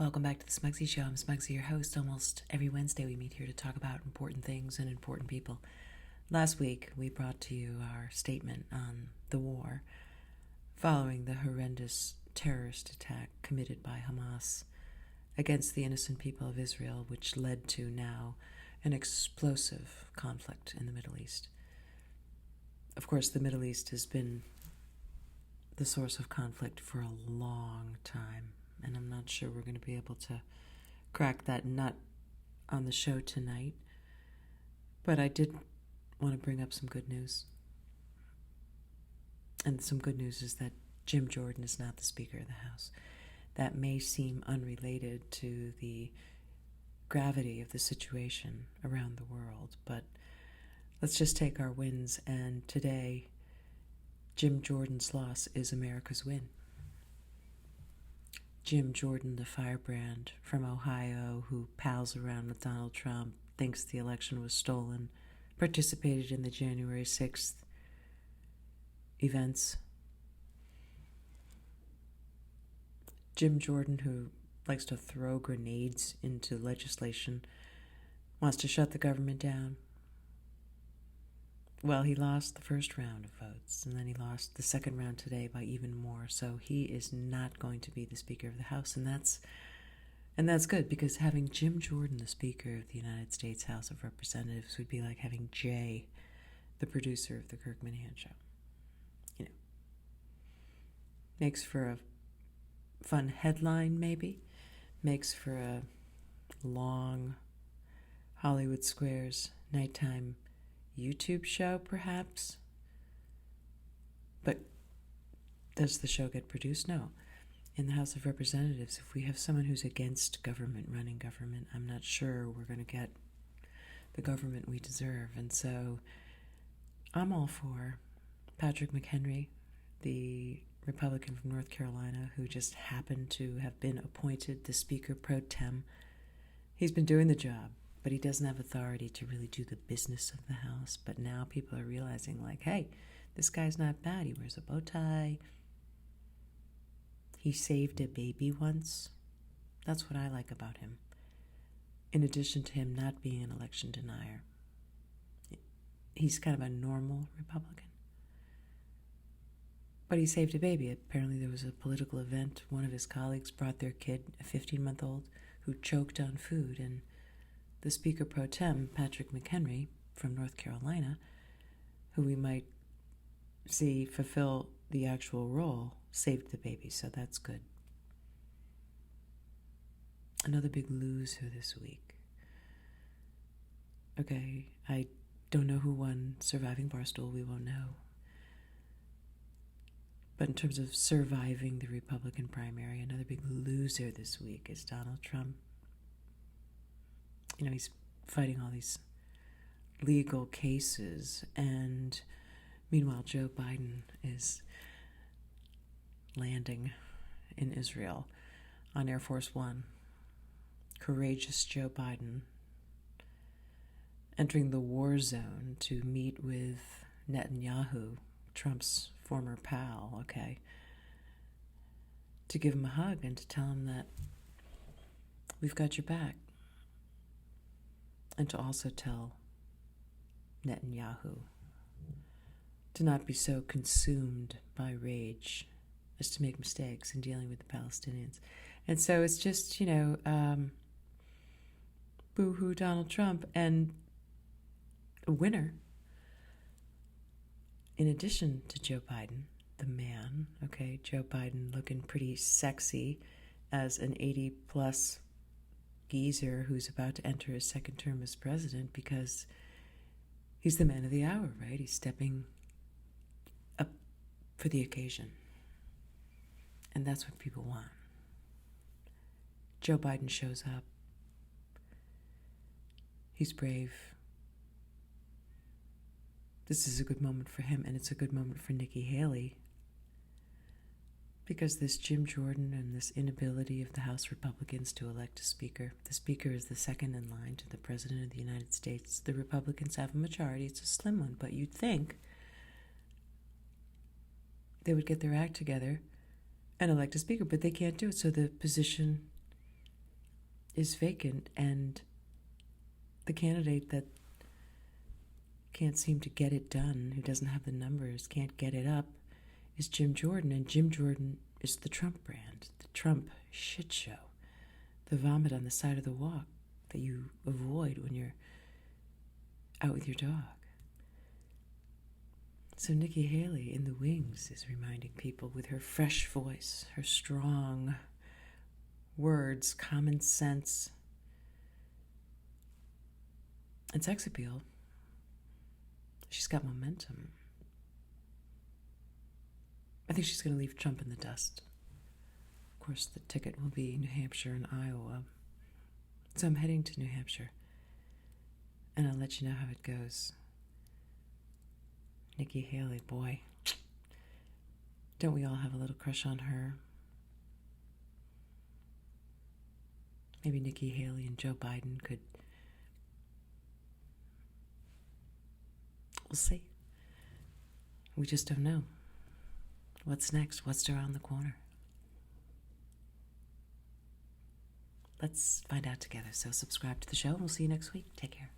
Welcome back to the Smugsy Show. I'm Smugsy, your host. Almost every Wednesday we meet here to talk about important things and important people. Last week we brought to you our statement on the war following the horrendous terrorist attack committed by Hamas against the innocent people of Israel, which led to now an explosive conflict in the Middle East. Of course, the Middle East has been the source of conflict for a long time, and I'm not sure we're going to be able to crack that nut on the show tonight. But I did want to bring up some good news. And some good news is that Jim Jordan is not the Speaker of the House. That may seem unrelated to the gravity of the situation around the world, but let's just take our wins. And today, Jim Jordan's loss is America's win. Jim Jordan, the firebrand from Ohio who pals around with Donald Trump, thinks the election was stolen, participated in the January 6th events. Jim Jordan, who likes to throw grenades into legislation, wants to shut the government down. Well, he lost the first round of votes, and then he lost the second round today by even more. So he is not going to be the Speaker of the House, and that's good, because having Jim Jordan the Speaker of the United States House of Representatives would be like having Jay, the producer of the Kirkman-Hand Show. You know, makes for a fun headline, maybe. Makes for a long Hollywood Squares nighttime YouTube show, perhaps. But does the show get produced? No. In the House of Representatives, if we have someone who's against government, running government, I'm not sure we're going to get the government we deserve. And so I'm all for Patrick McHenry, the Republican from North Carolina, who just happened to have been appointed the Speaker pro tem. He's been doing the job, but he doesn't have authority to really do the business of the House. But now people are realizing, like, hey, this guy's not bad. He wears a bow tie. He saved a baby once. That's what I like about him. In addition to him not being an election denier, he's kind of a normal Republican. But he saved a baby. Apparently there was a political event. One of his colleagues brought their kid, a 15-month-old, who choked on food, and the Speaker pro tem, Patrick McHenry from North Carolina, who we might see fulfill the actual role, saved the baby, so that's good. Another big loser this week. Okay, I don't know who won Surviving Barstool, we won't know. But in terms of surviving the Republican primary, another big loser this week is Donald Trump. You know, he's fighting all these legal cases, and meanwhile Joe Biden is landing in Israel on Air Force One. Courageous Joe Biden entering the war zone to meet with Netanyahu, Trump's former pal, okay, to give him a hug and to tell him that we've got your back. And to also tell Netanyahu to not be so consumed by rage as to make mistakes in dealing with the Palestinians. And so it's just, boo-hoo Donald Trump. And a winner, in addition to Joe Biden, the man, okay, Joe Biden looking pretty sexy as an 80-plus geezer who's about to enter his second term as president, because he's the man of the hour, right? He's stepping up for the occasion. And that's what people want. Joe Biden shows up. He's brave. This is a good moment for him, and it's a good moment for Nikki Haley, because this Jim Jordan and this inability of the House Republicans to elect a speaker. The speaker is the second in line to the President of the United States. The Republicans have a majority. It's a slim one, but you'd think they would get their act together and elect a speaker, but they can't do it. So the position is vacant, and the candidate that can't seem to get it done, who doesn't have the numbers, can't get it up, is Jim Jordan. And Jim Jordan is the Trump brand, the Trump shit show, the vomit on the side of the walk that you avoid when you're out with your dog. So Nikki Haley in the wings is reminding people with her fresh voice, her strong words, common sense, and sex appeal. She's got momentum. I think she's going to leave Trump in the dust. Of course, the ticket will be New Hampshire and Iowa. So I'm heading to New Hampshire, and I'll let you know how it goes. Nikki Haley, boy. Don't we all have a little crush on her? Maybe Nikki Haley and Joe Biden could... We'll see. We just don't know. What's next? What's around the corner? Let's find out together. So subscribe to the show, and we'll see you next week. Take care.